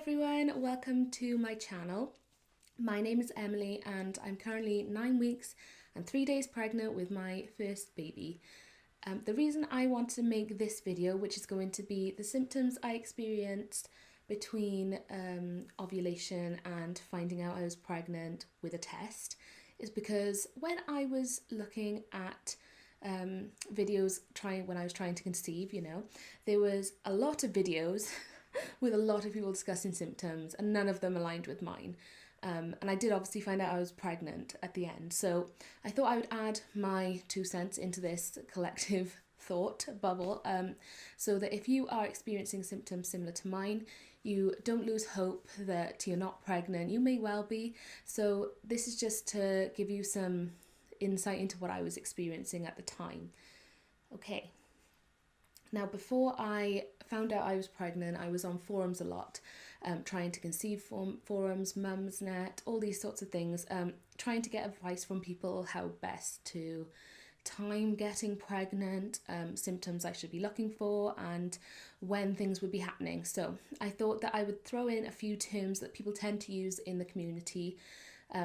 everyone, welcome to my channel. My name is Emily and I'm currently 9 weeks and 3 days pregnant with my first baby. The reason I want to make this video, which is going to be the symptoms I experienced between ovulation and finding out I was pregnant with a test, is because when I was looking at videos when I was trying to conceive, there was a lot of videos with a lot of people discussing symptoms and none of them aligned with mine. And I did obviously find out I was pregnant at the end. So I thought I would add my 2 cents into this collective thought bubble, so that if you are experiencing symptoms similar to mine, you don't lose hope that you're not pregnant. You may well be. So this is just to give you some insight into what I was experiencing at the time. Okay. Now, before I found out I was pregnant, I was on forums a lot, trying to conceive forums, Mumsnet, all these sorts of things, trying to get advice from people how best to time getting pregnant, symptoms I should be looking for, and when things would be happening. So I thought that I would throw in a few terms that people tend to use in the community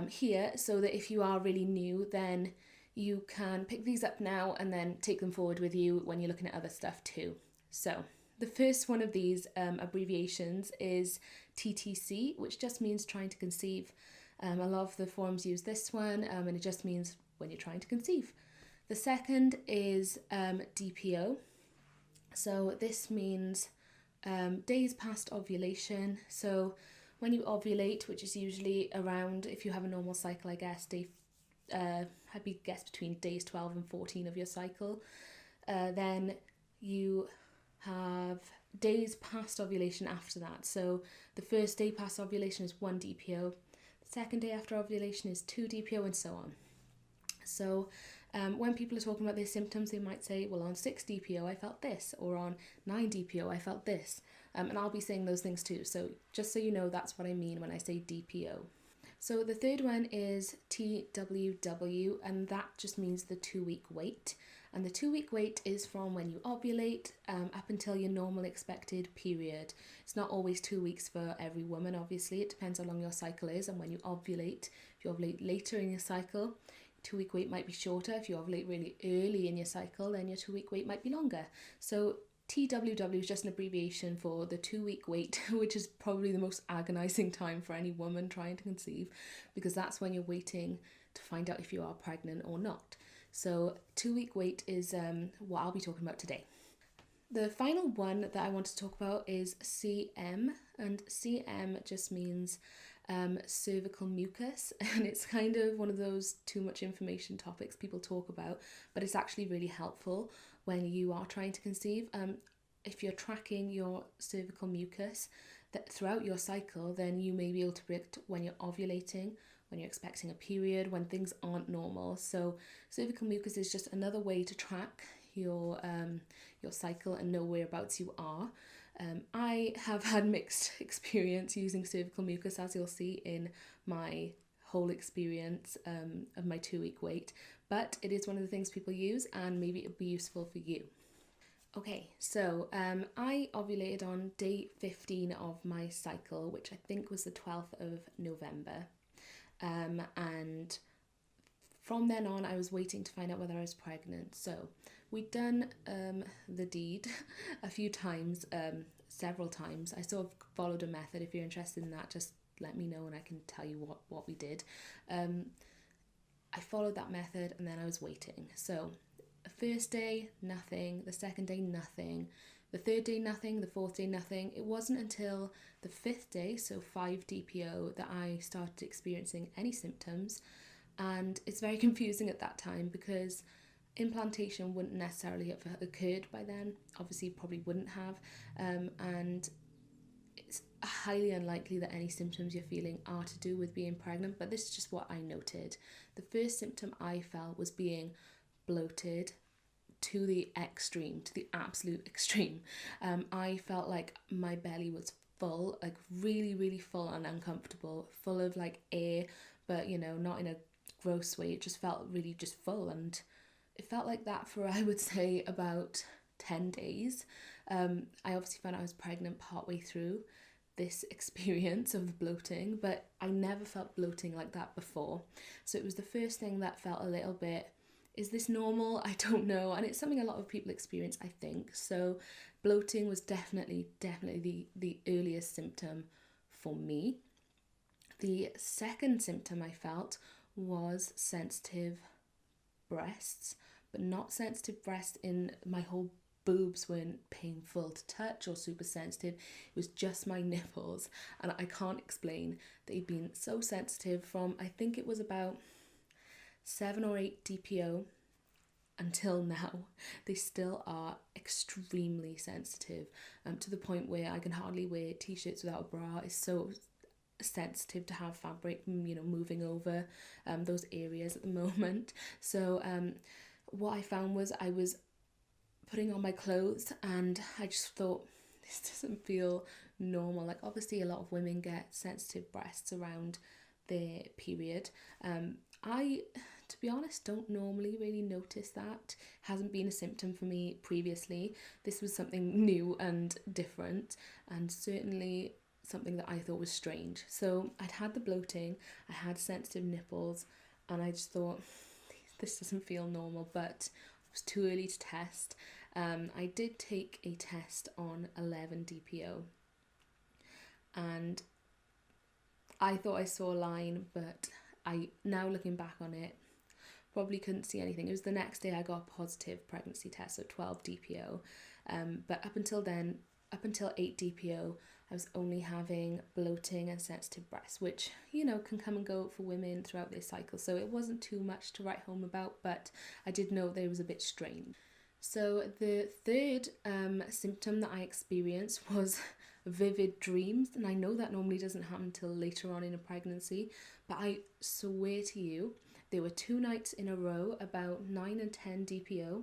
here, so that if you are really new, then you can pick these up now and then take them forward with you when you're looking at other stuff too. So the first one of these abbreviations is TTC, which just means trying to conceive. A lot of the forums use this one, and it just means when you're trying to conceive. The second is DPO. So this means days past ovulation. So when you ovulate, which is usually around, if you have a normal cycle, I guess, I'd be guess between days 12 and 14 of your cycle, then you have days past ovulation after that. So the first day past ovulation is 1 DPO, the second day after ovulation is 2 DPO, and so on. So when people are talking about their symptoms, they might say, well, on 6 DPO I felt this, or on 9 DPO I felt this, and I'll be saying those things too. So just so you know, that's what I mean when I say DPO. So the third one is TWW, and that just means the 2-week wait. And the 2-week wait is from when you ovulate up until your normal expected period. It's not always 2 weeks for every woman, obviously. It depends how long your cycle is and when you ovulate. If you ovulate later in your cycle, 2-week wait might be shorter. If you ovulate really early in your cycle, then your 2-week wait might be longer. So TWW is just an abbreviation for the 2-week wait, which is probably the most agonizing time for any woman trying to conceive, because that's when you're waiting to find out if you are pregnant or not. So 2-week wait is what I'll be talking about today. The final one that I want to talk about is CM, and CM just means cervical mucus, and it's kind of one of those too much information topics people talk about, but it's actually really helpful when you are trying to conceive. If you're tracking your cervical mucus throughout your cycle, then you may be able to predict when you're ovulating, when you're expecting a period, when things aren't normal. So cervical mucus is just another way to track your cycle and know whereabouts you are. I have had mixed experience using cervical mucus, as you'll see in my whole experience of my 2-week wait, but it is one of the things people use, and maybe it'll be useful for you. Okay, so I ovulated on day 15 of my cycle, which I think was the 12th of November, and from then on I was waiting to find out whether I was pregnant. So we'd done the deed a few times, several times. I sort of followed a method. If you're interested in that, just let me know and I can tell you what we did. I followed that method and then I was waiting. So the first day, nothing. The second day, nothing. The third day, nothing. The fourth day, nothing. It wasn't until the 5th day, so 5 DPO, that I started experiencing any symptoms. And it's very confusing at that time because implantation wouldn't necessarily have occurred by then. Obviously, probably wouldn't have. And it's highly unlikely that any symptoms you're feeling are to do with being pregnant, but this is just what I noted. The first symptom I felt was being bloated to the extreme, to the absolute extreme. I felt like my belly was full, like really, really full and uncomfortable, full of like air, but not in a gross way. It just felt really just full, and it felt like that for, I would say, about 10 days. I obviously found out I was pregnant partway through. this experience of the bloating, but I never felt bloating like that before. So it was the first thing that felt a little bit, is this normal? I don't know. And it's something a lot of people experience, I think. So bloating was definitely the earliest symptom for me. The second symptom I felt was sensitive breasts, but not sensitive breasts in my whole boobs weren't painful to touch or super sensitive. It was just my nipples, and I can't explain. They'd been so sensitive from, I think it was about 7 or 8 DPO until now. They still are extremely sensitive, to the point where I can hardly wear t-shirts without a bra. It's so sensitive to have fabric, moving over those areas at the moment. So what I found was I was putting on my clothes and I just thought, this doesn't feel normal. Like, obviously a lot of women get sensitive breasts around their period. I, to be honest, don't normally really notice that. Hasn't been a symptom for me previously. This was something new and different, and certainly something that I thought was strange. So I'd had the bloating, I had sensitive nipples, and I just thought, this doesn't feel normal, but it was too early to test. I did take a test on 11 DPO, and I thought I saw a line, but now looking back on it, probably couldn't see anything. It was the next day I got a positive pregnancy test, so 12 DPO. But up until then, up until 8 DPO, I was only having bloating and sensitive breasts, which, can come and go for women throughout their cycle. So it wasn't too much to write home about, but I did know that it was a bit strange. So the third symptom that I experienced was vivid dreams, and I know that normally doesn't happen until later on in a pregnancy, but I swear to you, there were 2 nights in a row, about 9 and 10 DPO,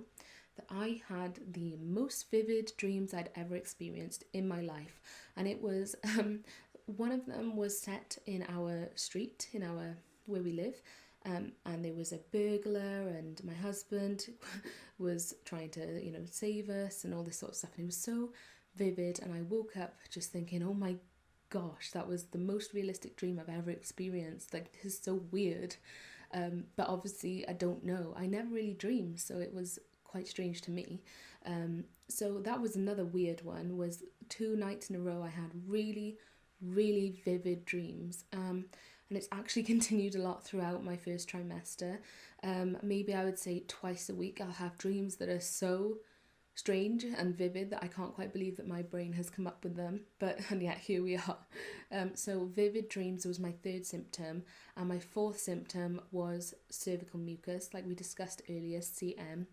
that I had the most vivid dreams I'd ever experienced in my life. And it was, one of them was set in our street, where we live, and there was a burglar, and my husband was trying to, save us and all this sort of stuff. And it was so vivid, and I woke up just thinking, oh my gosh, that was the most realistic dream I've ever experienced. Like, this is so weird. But obviously I don't know. I never really dreamed, so it was quite strange to me. So that was another weird one, was 2 nights in a row I had really, really vivid dreams. And it's actually continued a lot throughout my first trimester. Maybe I would say twice a week I'll have dreams that are so strange and vivid that I can't quite believe that my brain has come up with them, and yet here we are. So vivid dreams was my third symptom, and my fourth symptom was cervical mucus, like we discussed earlier, CM.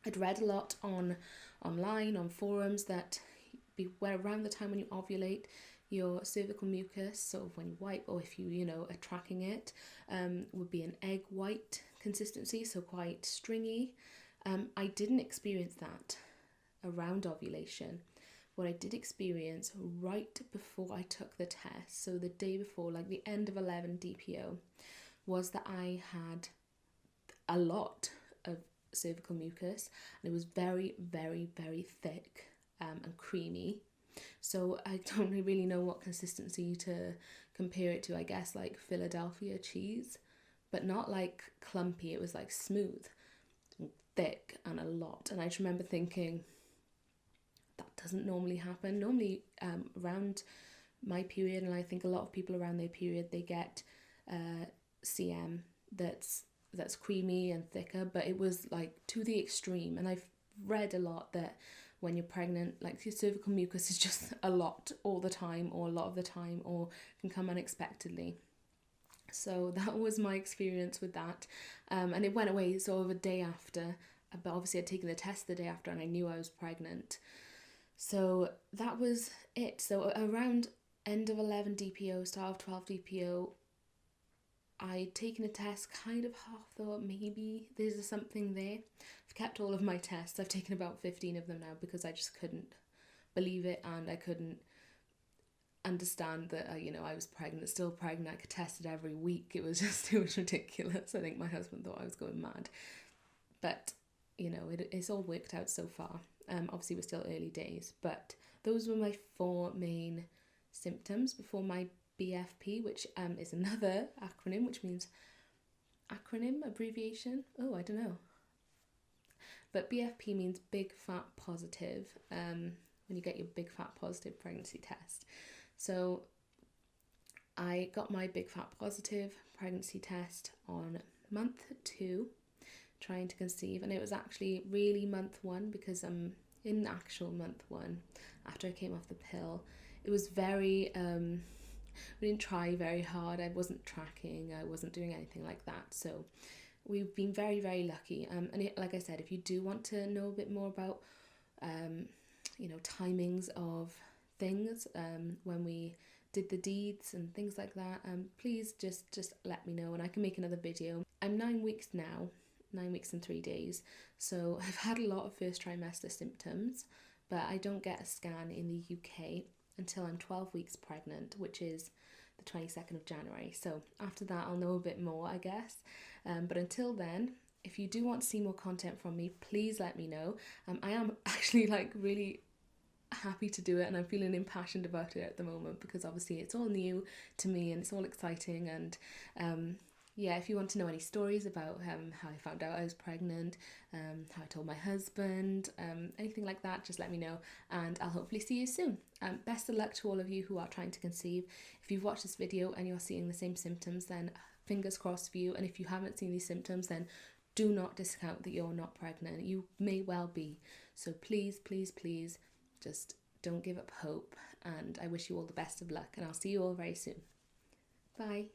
I'd read a lot online on forums that where around the time when you ovulate, your cervical mucus, sort of when you wipe, or if you are tracking it, would be an egg white consistency, so quite stringy. I didn't experience that around ovulation. What I did experience right before I took the test, so the day before, like the end of 11 DPO, was that I had a lot of cervical mucus, and it was very, very, very thick and creamy. So I don't really know what consistency to compare it to. I guess like Philadelphia cheese, but not like clumpy. It was like smooth, thick, and a lot. And I just remember thinking, that doesn't normally happen. Normally around my period, and I think a lot of people around their period, they get CM that's creamy and thicker, but it was like to the extreme. And I've read a lot that when you're pregnant, like your cervical mucus is just a lot all the time, or a lot of the time, or can come unexpectedly. So that was my experience with that, and it went away sort of a day after, but obviously I'd taken the test the day after and I knew I was pregnant. So that was it. So around end of 11 DPO, start of 12 DPO, I'd taken a test, kind of half thought maybe there's something there. I've kept all of my tests. I've taken about 15 of them now because I just couldn't believe it, and I couldn't understand that I was pregnant, still pregnant. I could test it every week. It was ridiculous. I think my husband thought I was going mad, but it's all worked out so far. Obviously we're still early days, but those were my 4 main symptoms before my BFP, which is another acronym, which means abbreviation. Oh, I don't know. But BFP means big fat positive, when you get your big fat positive pregnancy test. So I got my big fat positive pregnancy test on month 2, trying to conceive, and it was actually really month 1, because in actual month 1, after I came off the pill, it was very, we didn't try very hard. I wasn't tracking, I wasn't doing anything like that. So we've been very, very lucky. And like I said, if you do want to know a bit more about, timings of things, when we did the deeds and things like that, please just let me know and I can make another video. I'm 9 weeks now, 9 weeks and 3 days. So I've had a lot of first trimester symptoms, but I don't get a scan in the UK until I'm 12 weeks pregnant, which is the 22nd of January. So after that, I'll know a bit more, I guess. But until then, if you do want to see more content from me, please let me know. I am actually really happy to do it, and I'm feeling impassioned about it at the moment, because obviously it's all new to me and it's all exciting. And if you want to know any stories about how I found out I was pregnant, how I told my husband, anything like that, just let me know and I'll hopefully see you soon. Best of luck to all of you who are trying to conceive. If you've watched this video and you're seeing the same symptoms, then fingers crossed for you. And if you haven't seen these symptoms, then do not discount that you're not pregnant. You may well be. So please, please, please, just don't give up hope. And I wish you all the best of luck, and I'll see you all very soon. Bye.